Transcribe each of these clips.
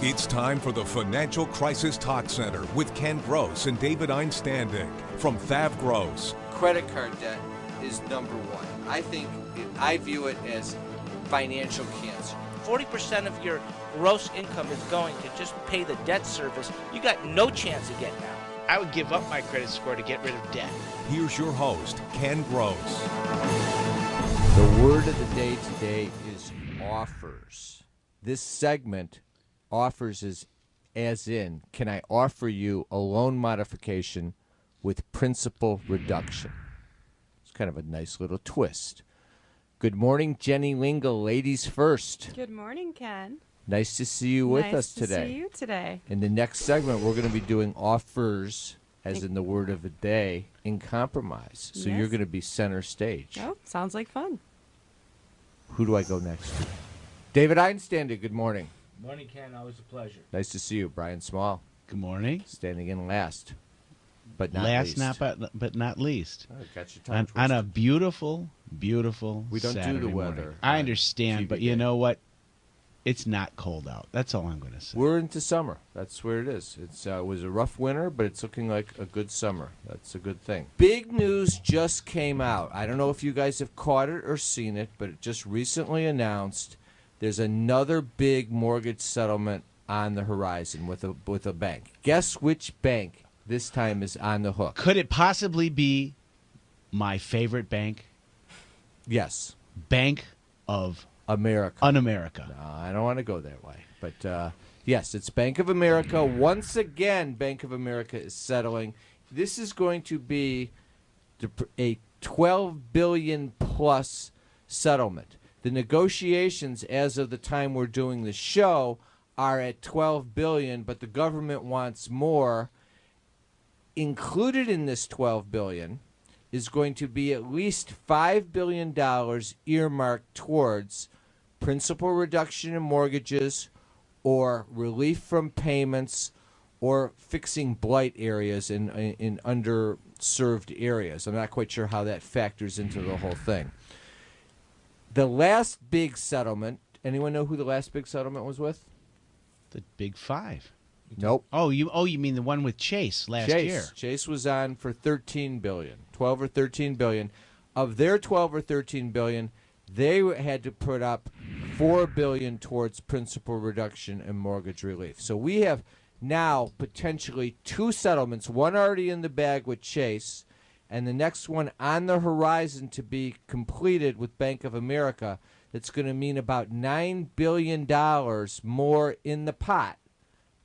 It's time for the Financial Crisis Talk Center with Ken Gross and David Einstandig from Thav Gross. Credit card debt is number one. I view it as financial cancer. 40% of your gross income is going to just pay the debt service. You got no chance of getting out. I would give up my credit score to get rid of debt. Here's your host, Ken Gross. The word of the day today is offers. This segment, offers, is as in, can I offer you a loan modification with principal reduction? It's kind of a nice little twist. Good morning, Jenny Lingle, ladies first. Good morning, Ken. Nice to see you with us today. Nice to see you today. In the next segment, we're going to be doing offers, as in the word of the day, in compromise. So Yes. you're going to be center stage. Oh, sounds like fun. Who do I go next to? David Einstander, good morning. Morning, Ken. Always a pleasure. Nice to see you. Brian Small, Good morning. standing in last, but not Last, least. but not least. Oh, got your tongue On a twisted. beautiful We don't do Saturday the morning. weather I on understand, but TV you Day. know what? It's not cold out. That's all I'm going to say. We're into summer. That's where it is. It was a rough winter, but it's looking like a good summer. That's a good thing. Big news just came out. I don't know if you guys have caught it or seen it, but it just recently announced there's another big mortgage settlement on the horizon with a bank. Guess which bank this time is on the hook? Could it possibly be my favorite bank? Yes, Bank of America. Un-America. No, I don't want to go that way. But yes, it's Bank of America. Once again, Bank of America is settling. This is going to be a $12 billion plus settlement. The negotiations, as of the time we're doing the show, are at $12 billion, but the government wants more. Included in this $12 billion is going to be at least $5 billion earmarked towards principal reduction in mortgages or relief from payments or fixing blight areas in underserved areas. I'm not quite sure how that factors into the whole thing. The last big settlement, anyone know who the last big settlement was with? The Big Five. Nope. Oh, you mean the one with Chase last year? Chase was on for $13 billion, 12 or 13 billion. Of their 12 or 13 billion, they had to put up $4 billion towards principal reduction and mortgage relief. So we have now potentially two settlements, one already in the bag with Chase, and the next one on the horizon to be completed with Bank of America. That's going to mean about $9 billion more in the pot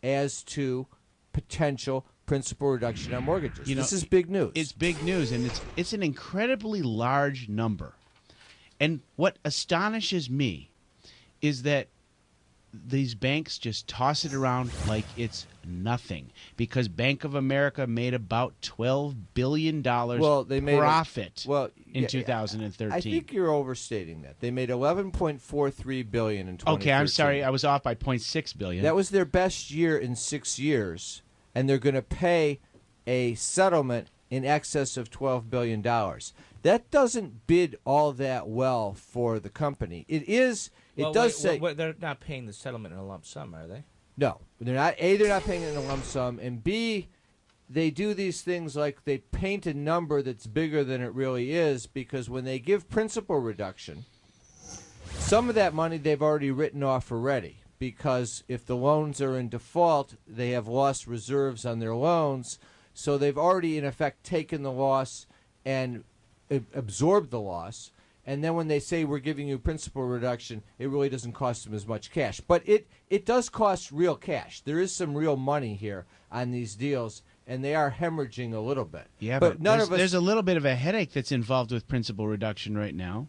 as to potential principal reduction on mortgages. This is big news. It's big news, and it's an incredibly large number. And what astonishes me is that these banks just toss it around like it's nothing, because Bank of America made about $12 billion profit in 2013. I think you're overstating that. They made $11.43 billion in 2013. Okay, I'm sorry. I was off by $0.6 billion. That was their best year in 6 years, and they're going to pay a settlement in excess of $12 billion. That doesn't bid all that well for the company. It is. It does say they're not paying the settlement in a lump sum, are they? no. They're not. A, they're not paying it in a lump sum, and B, they do these things like they paint a number that's bigger than it really is, because when they give principal reduction, some of that money they've already written off already, because if the loans are in default, they have lost reserves on their loans, so they've already in effect taken the loss and absorbed the loss. And then when they say we're giving you principal reduction, it really doesn't cost them as much cash. But it does cost real cash. There is some real money here on these deals, and they are hemorrhaging a little bit. Yeah, but none of us. There's a little bit of a headache that's involved with principal reduction right now.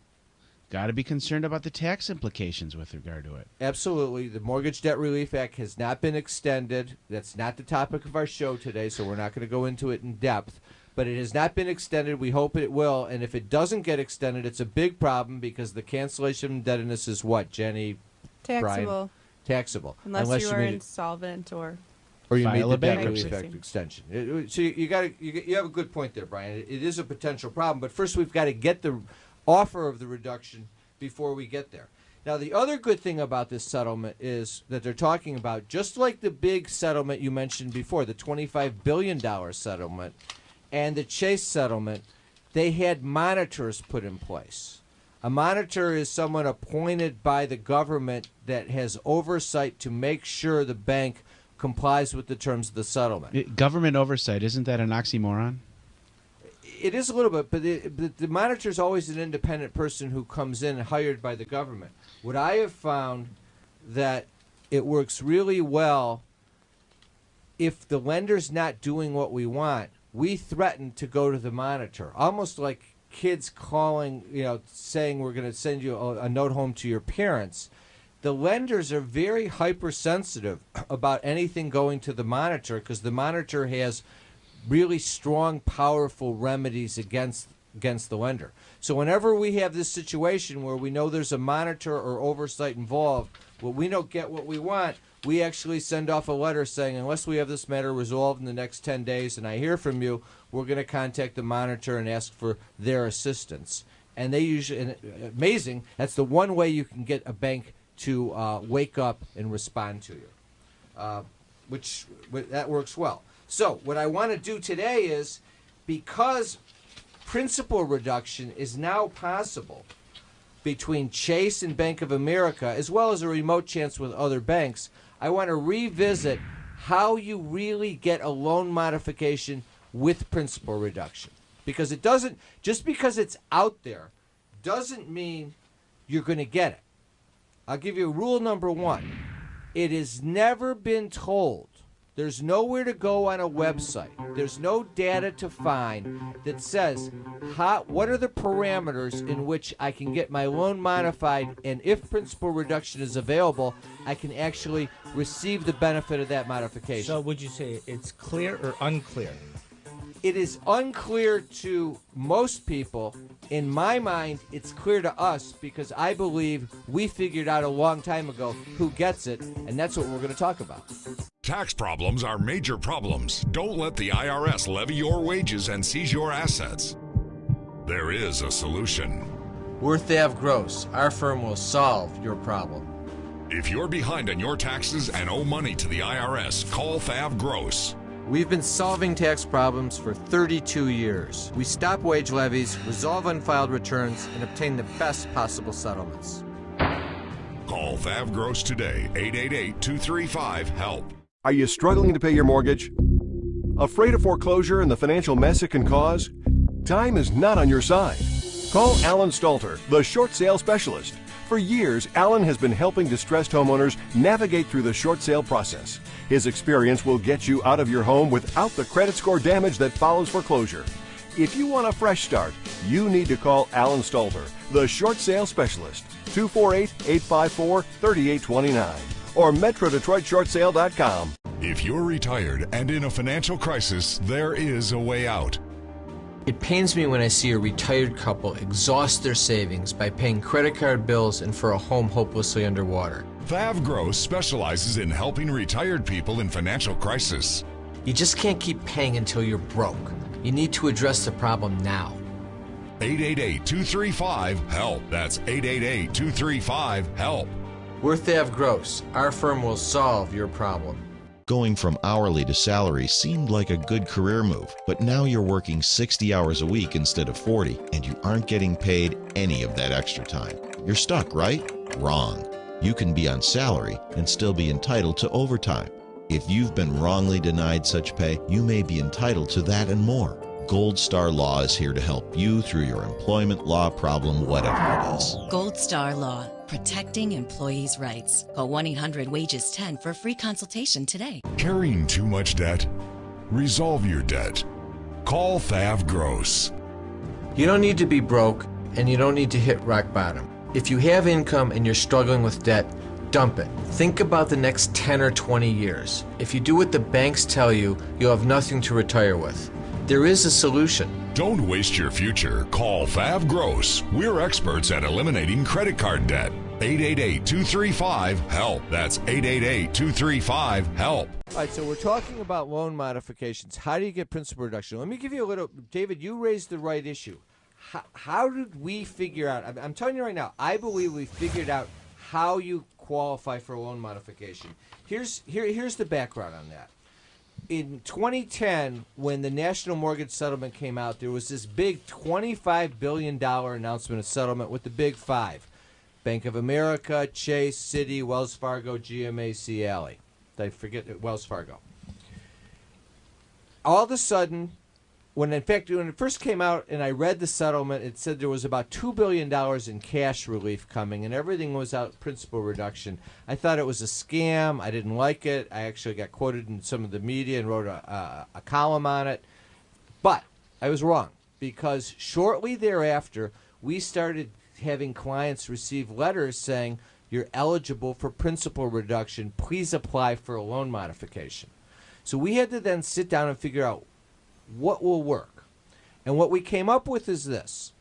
Got to be concerned about the tax implications with regard to it. Absolutely. The Mortgage Debt Relief Act has not been extended. That's not the topic of our show today, so we're not going to go into it in depth. But it has not been extended. We hope it will. And if it doesn't get extended, it's a big problem, because the cancellation of indebtedness is what, Jenny? Taxable. Brian? Taxable. Unless you are insolvent or you File made the a debt bankruptcy. relief act extension. So you have a good point there, Brian. It is a potential problem. But first we've got to get the offer of the reduction before we get there. Now, the other good thing about this settlement is that they're talking about, just like the big settlement you mentioned before, the $25 billion settlement and the Chase settlement, they had monitors put in place. A monitor is someone appointed by the government that has oversight to make sure the bank complies with the terms of the settlement. Government oversight, isn't that an oxymoron? It is a little bit, but the monitor is always an independent person who comes in hired by the government. What I have found that it works really well if the lender's not doing what we want, we threaten to go to the monitor, almost like kids calling, saying we're going to send you a note home to your parents. The lenders are very hypersensitive about anything going to the monitor because the monitor has really strong, powerful remedies against the lender. So whenever we have this situation where we know there's a monitor or oversight involved, well, we don't get what we want, we actually send off a letter saying, unless we have this matter resolved in the next 10 days and I hear from you, we're going to contact the monitor and ask for their assistance. And they usually, and amazing, that's the one way you can get a bank to wake up and respond to you, which that works well. So what I want to do today is, because principal reduction is now possible between Chase and Bank of America, as well as a remote chance with other banks, I want to revisit how you really get a loan modification with principal reduction. Because it doesn't, just because it's out there, doesn't mean you're going to get it. I'll give you rule number one. It has never been told, there's nowhere to go on a website, there's no data to find that says what are the parameters in which I can get my loan modified, and if principal reduction is available, I can actually receive the benefit of that modification. So would you say it's clear or unclear? It is unclear to most people. In my mind, it's clear to us because I believe we figured out a long time ago who gets it, and that's what we're going to talk about. Tax problems are major problems. Don't let the IRS levy your wages and seize your assets. There is a solution. We're Thav Gross. Our firm will solve your problem. If you're behind on your taxes and owe money to the IRS, call Thav Gross. We've been solving tax problems for 32 years. We stop wage levies, resolve unfiled returns, and obtain the best possible settlements. Call Thav Gross today, 888-235-HELP. Are you struggling to pay your mortgage? Afraid of foreclosure and the financial mess it can cause? Time is not on your side. Call Alan Stalter, the short sale specialist. For years, Alan has been helping distressed homeowners navigate through the short sale process. His experience will get you out of your home without the credit score damage that follows foreclosure. If you want a fresh start, you need to call Alan Stalter, the short sale specialist, 248-854-3829, or MetroDetroitShortSale.com. If you're retired and in a financial crisis, there is a way out. It pains me when I see a retired couple exhaust their savings by paying credit card bills and for a home hopelessly underwater. Thav Gross specializes in helping retired people in financial crisis. You just can't keep paying until you're broke. You need to address the problem now. 888-235-HELP. That's 888-235-HELP. We're Thav Gross. Our firm will solve your problem. Going from hourly to salary seemed like a good career move, but now you're working 60 hours a week instead of 40, and you aren't getting paid any of that extra time. You're stuck, right? Wrong. You can be on salary and still be entitled to overtime. If you've been wrongly denied such pay, you may be entitled to that and more. Gold Star Law is here to help you through your employment law problem, whatever it is. Gold Star Law, protecting employees' rights. Call 1-800-WAGES-10 for a free consultation today. Carrying too much debt? Resolve your debt. Call Thav Gross. You don't need to be broke, and you don't need to hit rock bottom. If you have income and you're struggling with debt, dump it. Think about the next 10 or 20 years. If you do what the banks tell you, you'll have nothing to retire with. There is a solution. Don't waste your future. Call Thav Gross. We're experts at eliminating credit card debt. 888-235-HELP. That's 888-235-HELP. All right, so we're talking about loan modifications. How do you get principal reduction? Let me give you a little, David, you raised the right issue. How did we figure out, I'm telling you right now, I believe we figured out how you qualify for a loan modification. Here's the background on that. In 2010, when the National Mortgage Settlement came out, there was this big $25 billion announcement of settlement with the big five: Bank of America, Chase, Citi, Wells Fargo, GMAC, Ally. I forget Wells Fargo. All of a sudden, when it first came out and I read the settlement, it said there was about $2 billion in cash relief coming, and everything was out principal reduction. I thought it was a scam. I didn't like it. I actually got quoted in some of the media and wrote a column on it. But I was wrong, because shortly thereafter, we started having clients receive letters saying, "You're eligible for principal reduction. Please apply for a loan modification." So we had to then sit down and figure out what will work. And what we came up with is this.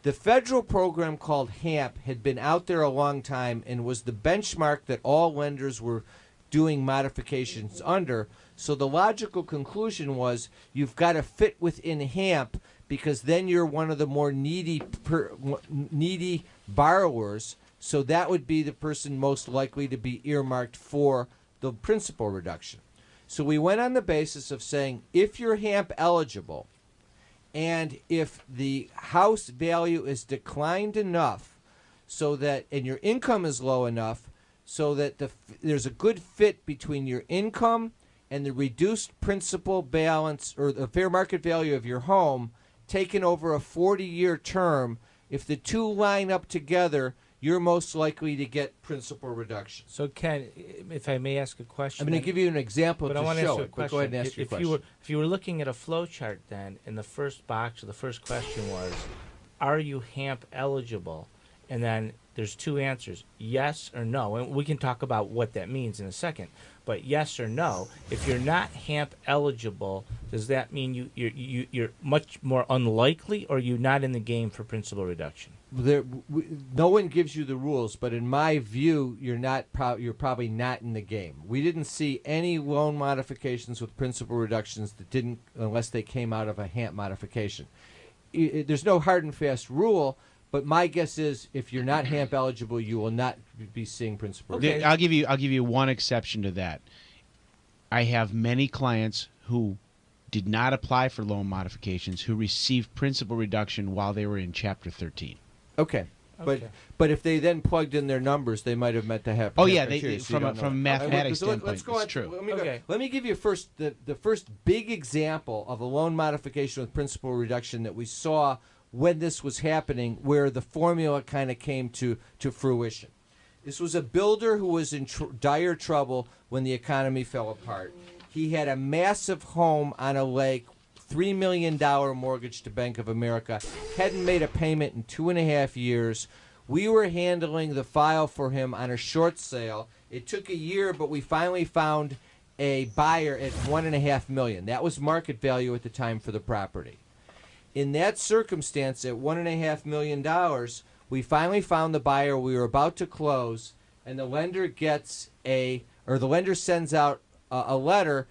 The federal program called HAMP had been out there a long time and was the benchmark that all lenders were doing modifications under. So the logical conclusion was you've got to fit within HAMP, because then you're one of the more needy borrowers. So that would be the person most likely to be earmarked for the principal reduction. So we went on the basis of saying, if you're HAMP eligible, and if the house value is declined enough, so that, and your income is low enough, so that there's a good fit between your income and the reduced principal balance or the fair market value of your home, taken over a 40-year term, if the two line up together, you're most likely to get principal reduction. So, Ken, if I may ask a question. I'm going to give you an example to show it, but go ahead and ask your question. If you were looking at a flow chart then, in the first box, or the first question was, are you HAMP eligible? And then there's two answers, yes or no. And we can talk about what that means in a second. But yes or no, if you're not HAMP eligible, does that mean you're much more unlikely, or you're not in the game for principal reduction? No one gives you the rules, but in my view, you're probably not in the game. We didn't see any loan modifications with principal reductions that didn't, unless they came out of a HAMP modification. There's no hard and fast rule, but my guess is if you're not HAMP eligible, you will not be seeing principal reduction. I'll give you one exception to that. I have many clients who did not apply for loan modifications who received principal reduction while they were in Chapter 13. Okay. But if they then plugged in their numbers, they might have meant to have. Oh yeah, from a mathematics standpoint, let's go on. It's true. Let me give you the first big example of a loan modification with principal reduction that we saw when this was happening, where the formula kind of came to fruition. This was a builder who was in dire trouble when the economy fell apart. He had a massive home on a lake, $3 million mortgage to Bank of America, hadn't made a payment in 2.5 years. We were handling the file for him on a short sale. It took a year, but we finally found a buyer at $1.5 million. That was market value at the time for the property. In that circumstance, at $1.5 million, we finally found the buyer. We were about to close, and the lender sends out a letter.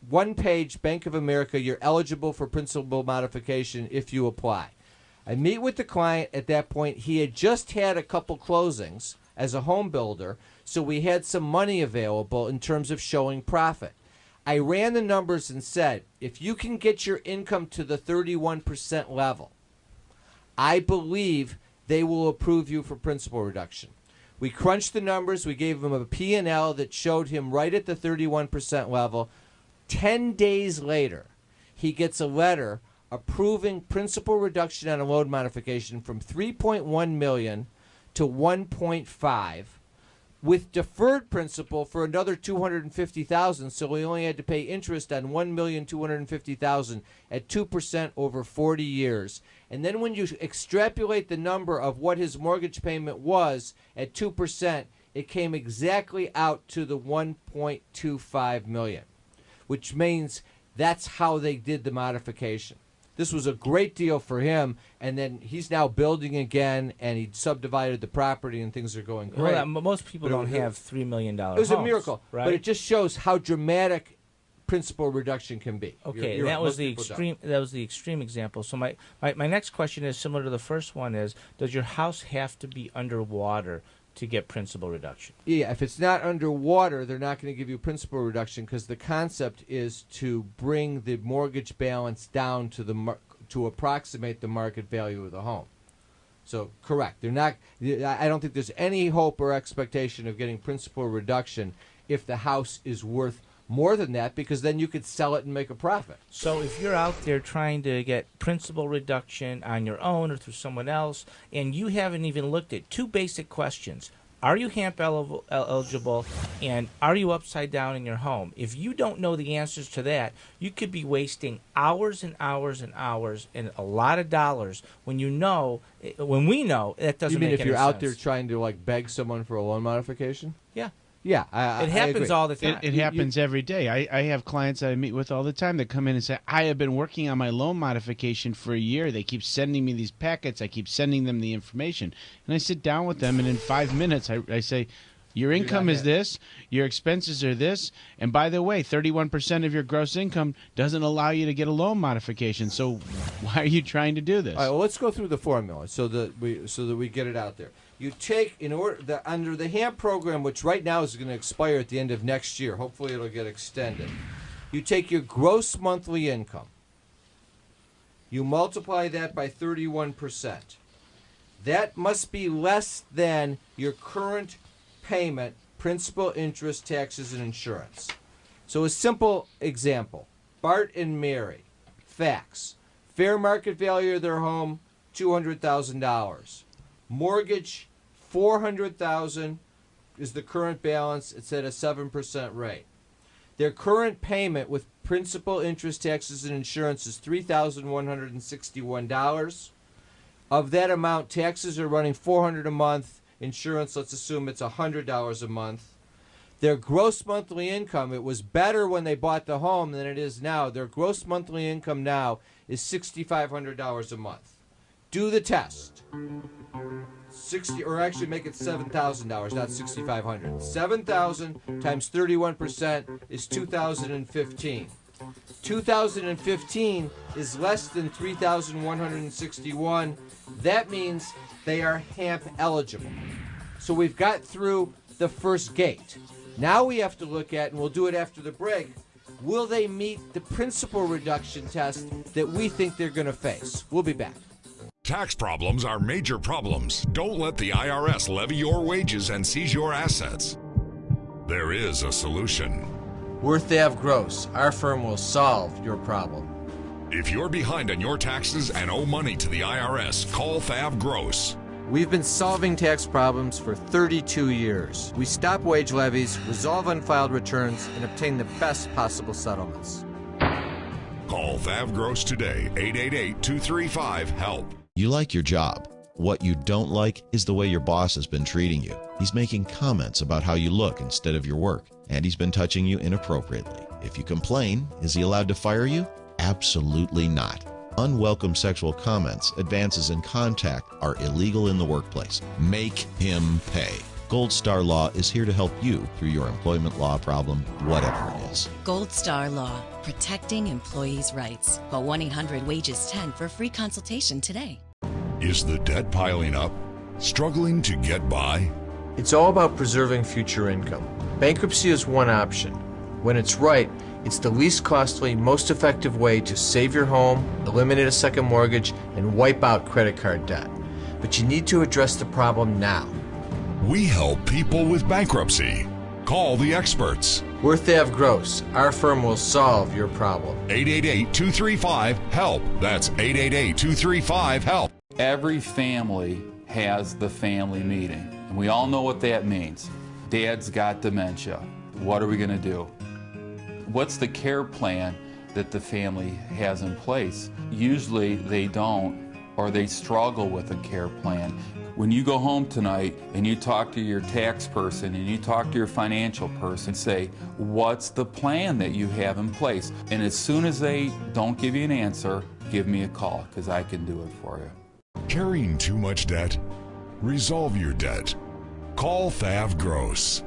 One page, Bank of America, you're eligible for principal modification if you apply. I meet with the client at that point. He had just had a couple closings as a home builder, so we had some money available in terms of showing profit. I ran the numbers and said, if you can get your income to the 31% level, I believe they will approve you for principal reduction. We crunched the numbers. We gave him a P&L that showed him right at the 31% level. 10 days later, he gets a letter approving principal reduction on a loan modification from $3.1 million to $1.5, with deferred principal for another $250,000. So we only had to pay interest on $1,250,000 at 2% over 40 years. And then when you extrapolate the number of what his mortgage payment was at 2%, it came exactly out to the $1.25 million. Which means that's how they did the modification. This was a great deal for him, and then he's now building again, and he subdivided the property, and things are going great. Well, most people don't have $3 million homes. It was a miracle, right? But it just shows how dramatic principal reduction can be. Okay, and that was the extreme. That was the extreme example. So my next question is similar to the first one: does your house have to be underwater to get principal reduction. Yeah, if it's not underwater, they're not going to give you principal reduction because the concept is to bring the mortgage balance down to to approximate the market value of the home. So, correct. They're not. I don't think there's any hope or expectation of getting principal reduction if the house is worth more than that, because then you could sell it and make a profit. So if you're out there trying to get principal reduction on your own or through someone else, and you haven't even looked at two basic questions: are you HAMP eligible, and are you upside down in your home? If you don't know the answers to that, you could be wasting hours and hours and hours and a lot of dollars when we know that doesn't make any sense. You mean if you're out there trying to like beg someone for a loan modification? Yeah. Yeah, it happens all the time. It happens every day. I have clients that I meet with all the time that come in and say, I have been working on my loan modification for a year. They keep sending me these packets. I keep sending them the information. And I sit down with them, and in 5 minutes, I say, your income is this, your expenses are this, and by the way, 31% of your gross income doesn't allow you to get a loan modification. So why are you trying to do this? All right, well, let's go through the formula so that we get it out there. You take under the HAMP program, which right now is going to expire at the end of next year. Hopefully, it'll get extended. You take your gross monthly income. You multiply that by 31%. That must be less than your current payment, principal, interest, taxes, and insurance. So a simple example: Bart and Mary, facts. Fair market value of their home, $200,000. Mortgage, $400,000 is the current balance. It's at a 7% rate. Their current payment with principal, interest, taxes, and insurance is $3,161. Of that amount, taxes are running $400 a month. Insurance, let's assume it's $100 a month. Their gross monthly income, it was better when they bought the home than it is now. Their gross monthly income now is $6,500 a month. Do the test. 60, or actually make it $7,000, not $6,500. 7,000 times 31% is 2,015. 2015 is less than 3,161. That means they are HAMP eligible. So we've got through the first gate. Now we have to look at, and we'll do it after the break, will they meet the principal reduction test that we think they're going to face? We'll be back. Tax problems are major problems. Don't let the IRS levy your wages and seize your assets. There is a solution. Worth Ave Gross. Our firm will solve your problem. If you're behind on your taxes and owe money to the IRS, call Thav Gross. We've been solving tax problems for 32 years. We stop wage levies, resolve unfiled returns, and obtain the best possible settlements. Call Thav Gross today, 888-235-HELP. You like your job. What you don't like is the way your boss has been treating you. He's making comments about how you look instead of your work, and he's been touching you inappropriately. If you complain, is he allowed to fire you? Absolutely not. Unwelcome sexual comments, advances in contact are illegal in the workplace. Make him pay. Gold Star Law is here to help you through your employment law problem, whatever it is. Gold Star Law, protecting employees' rights. Call 1-800-WAGES-10 for a free consultation today. Is the debt piling up? Struggling to get by? It's all about preserving future income. Bankruptcy is one option. When it's right, it's the least costly, most effective way to save your home, eliminate a second mortgage, and wipe out credit card debt. But you need to address the problem now. We help people with bankruptcy. Call the experts. Worth Ave Gross. Our firm will solve your problem. 888-235-HELP. That's 888-235-HELP. Every family has the family meeting, and we all know what that means. Dad's got dementia. What are we going to do? What's the care plan that the family has in place? Usually they don't, or they struggle with a care plan. When you go home tonight and you talk to your tax person and you talk to your financial person, say, what's the plan that you have in place? And as soon as they don't give you an answer, give me a call, because I can do it for you. Carrying too much debt? Resolve your debt. Call Thav Gross.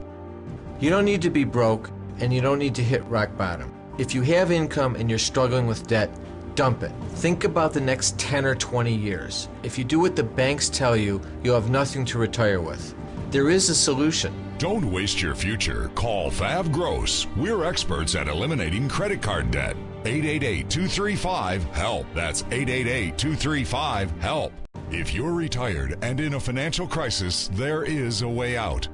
You don't need to be broke, and you don't need to hit rock bottom. If you have income and you're struggling with debt, dump it. Think about the next 10 or 20 years. If you do what the banks tell you, you'll have nothing to retire with. There is a solution. Don't waste your future. Call Fav Gross. We're experts at eliminating credit card debt. 888-235-HELP. That's 888-235-HELP. If you're retired and in a financial crisis, there is a way out.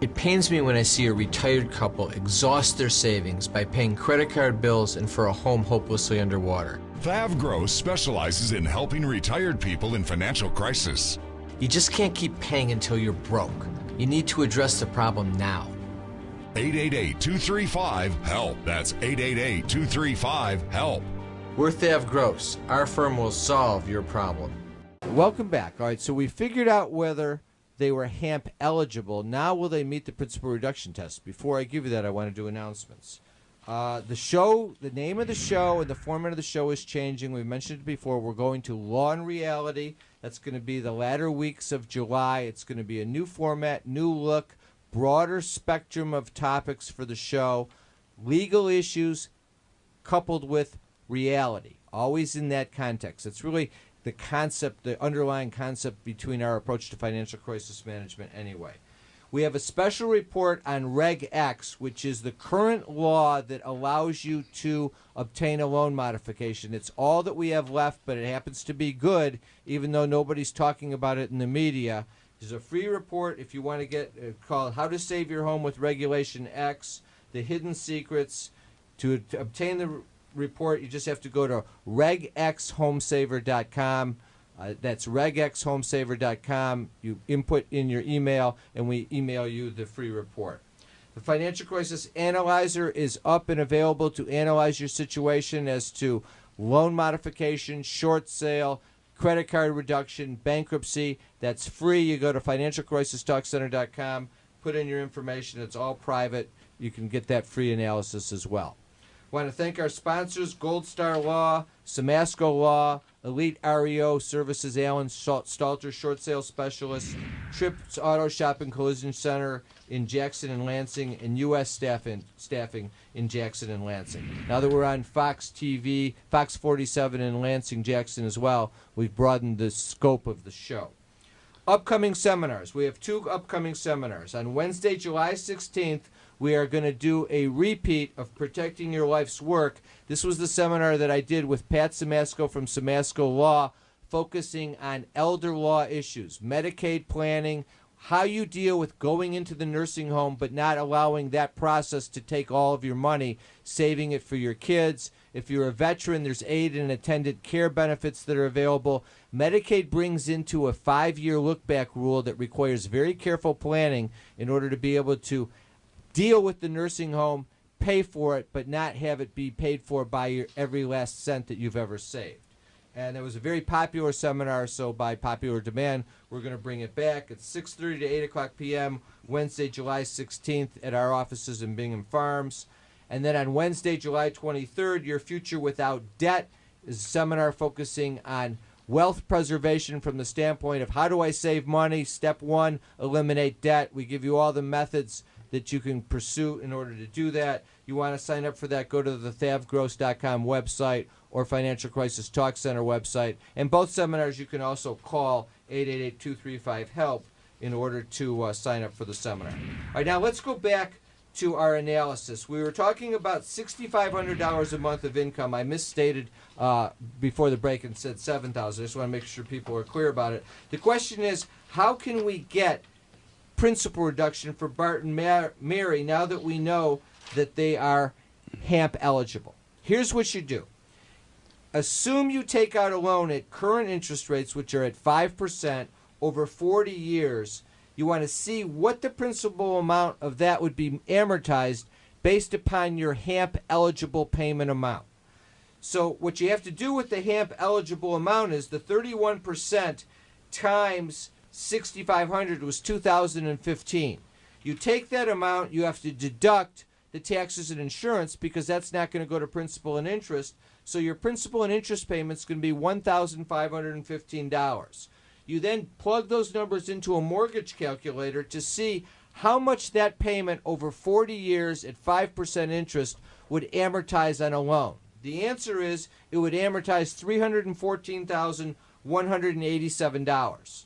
It pains me when I see a retired couple exhaust their savings by paying credit card bills and for a home hopelessly underwater. Fav Gross specializes in helping retired people in financial crisis. You just can't keep paying until you're broke. You need to address the problem now. 888-235-HELP. That's 888-235-HELP. We're Thav Gross. Our firm will solve your problem. Welcome back. All right, so we figured out whether they were HAMP eligible. Now will they meet the principal reduction test? Before I give you that, I want to do announcements. The name of the show and the format of the show is changing. We mentioned it before. We're going to Law and Reality. That's going to be the latter weeks of July. It's going to be a new format, new look, broader spectrum of topics for the show, legal issues coupled with reality, always in that context. It's really the concept, the underlying concept between our approach to financial crisis management anyway. We have a special report on Reg X, which is the current law that allows you to obtain a loan modification. It's all that we have left, but it happens to be good, even though nobody's talking about it in the media. There's a free report if you want to get called How to Save Your Home with Regulation X, The Hidden Secrets. To obtain the report, you just have to go to regxhomesaver.com. That's regxhomesaver.com. You input in your email, and we email you the free report. The Financial Crisis Analyzer is up and available to analyze your situation as to loan modification, short sale, credit card reduction, bankruptcy. That's free. You go to financialcrisistalkcenter.com, put in your information. It's all private. You can get that free analysis as well. I want to thank our sponsors, Gold Star Law, Samasco Law, Elite REO Services, Alan Stalter, Short Sale Specialist, Trips Auto Shop and Collision Center in Jackson and Lansing, and U.S. Staffing in Jackson and Lansing. Now that we're on Fox TV, Fox 47 in Lansing, Jackson as well, we've broadened the scope of the show. Upcoming seminars. We have 2 upcoming seminars. On Wednesday, July 16th, we are going to do a repeat of Protecting Your Life's Work. This was the seminar that I did with Pat Samasco from Samasco Law, focusing on elder law issues, Medicaid planning, how you deal with going into the nursing home but not allowing that process to take all of your money, saving it for your kids. If you're a veteran, there's aid and attendant care benefits that are available. Medicaid brings into a 5-year look-back rule that requires very careful planning in order to be able to deal with the nursing home, pay for it, but not have it be paid for by your every last cent that you've ever saved. And it was a very popular seminar, so by popular demand, we're going to bring it back. It's 6:30 to 8 o'clock p.m., Wednesday, July 16th, at our offices in Bingham Farms. And then on Wednesday, July 23rd, Your Future Without Debt is a seminar focusing on wealth preservation from the standpoint of how do I save money? Step 1, eliminate debt. We give you all the methods that you can pursue in order to do that. You want to sign up for that, go to the thavgross.com website or Financial Crisis Talk Center website. And both seminars you can also call 888-235-HELP in order to sign up for the seminar. All right, now let's go back to our analysis. We were talking about $6,500 a month of income. I misstated before the break and said $7,000. I just want to make sure people are clear about it. The question is, how can we get principal reduction for Bart and Mary now that we know that they are HAMP eligible? Here's what you do. Assume you take out a loan at current interest rates, which are at 5% over 40 years. You want to see what the principal amount of that would be amortized based upon your HAMP eligible payment amount. So what you have to do with the HAMP eligible amount is the 31% times 6,500 was 2015. You take that amount, you have to deduct the taxes and insurance because that's not going to go to principal and interest. So your principal and interest payment is going to be $1,515. You then plug those numbers into a mortgage calculator to see how much that payment over 40 years at 5% interest would amortize on a loan. The answer is it would amortize $314,187.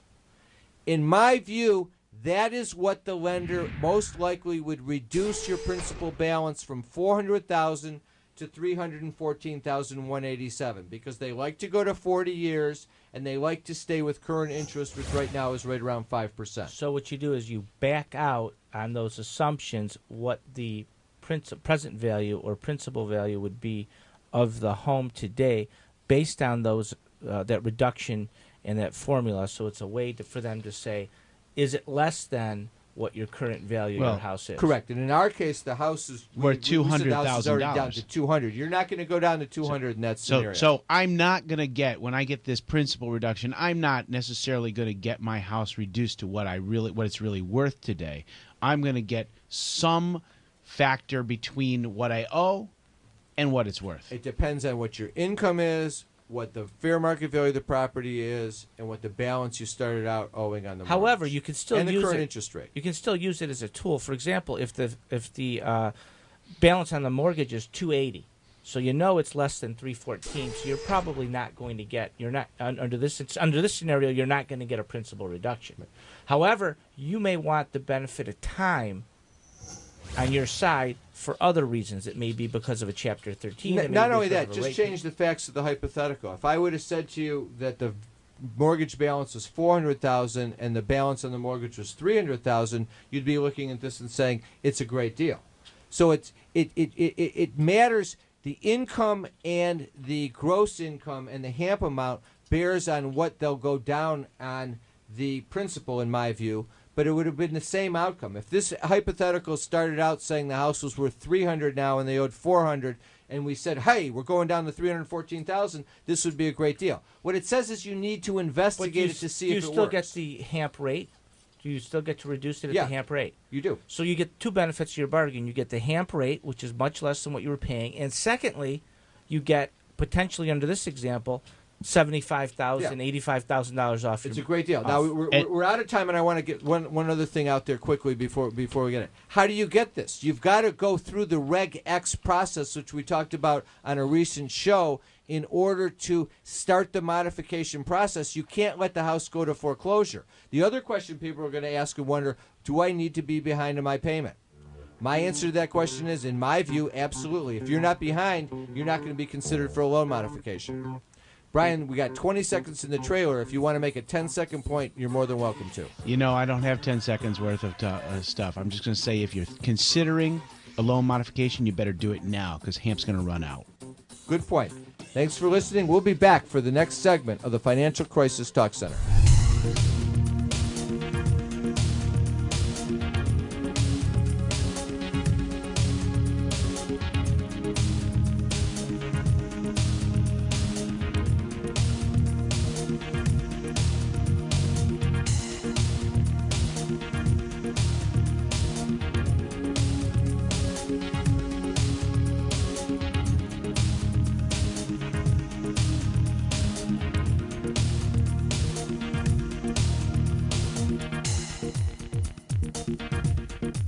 In my view, that is what the lender most likely would reduce your principal balance from $400,000 to $314,187 because they like to go to 40 years and they like to stay with current interest, which right now is right around 5%. So what you do is you back out on those assumptions what the present value or principal value would be of the home today based on those that reduction and that formula. So it's a way for them to say, is it less than what your current value of your house is? Correct. And in our case, the house is worth $200,000 down $200,000. to $200,000. You're not going to go down to $200,000 in that scenario. So I'm not going to get, when I get this principal reduction, I'm not necessarily going to get my house reduced to what it's really worth today. I'm going to get some factor between what I owe and what it's worth. It depends on what your income is, what the fair market value of the property is, and what the balance you started out owing on the mortgage. However, you can still and use the current it, interest rate. You can still use it as a tool. For example, if the balance on the mortgage is $280, so you know it's less than $314, so you're probably not going to get. You're not under this scenario. You're not going to get a principal reduction. However, you may want the benefit of time on your side for other reasons. It may be because of a Chapter 13. Not only that, just change the facts of the hypothetical. If I would have said to you that the mortgage balance was $400,000 and the balance on the mortgage was $300,000, you'd be looking at this and saying it's a great deal. So it matters. The income and the gross income and the HAMP amount bears on what they'll go down on the principal, in my view. But it would have been the same outcome. If this hypothetical started out saying the house was worth $300,000 now and they owed $400,000, and we said, hey, we're going down to $314,000, this would be a great deal. What it says is you need to investigate it to see if it works. You still get the HAMP rate? Do you still get to reduce it at the HAMP rate? You do. So you get two benefits to your bargain. You get the HAMP rate, which is much less than what you were paying. And secondly, you get, potentially under this example, $75,000, $85,000 off. It's a great deal. Now we're out of time, and I want to get one other thing out there quickly before we get it. How do you get this? You've got to go through the Reg X process, which we talked about on a recent show, in order to start the modification process. You can't let the house go to foreclosure. The other question people are going to ask and wonder: do I need to be behind in my payment? My answer to that question is, in my view, absolutely. If you're not behind, you're not going to be considered for a loan modification. Brian, we got 20 seconds in the trailer. If you want to make a 10-second point, you're more than welcome to. You know, I don't have 10 seconds worth of stuff. I'm just going to say if you're considering a loan modification, you better do it now because HAMP's going to run out. Good point. Thanks for listening. We'll be back for the next segment of the Financial Crisis Talk Center.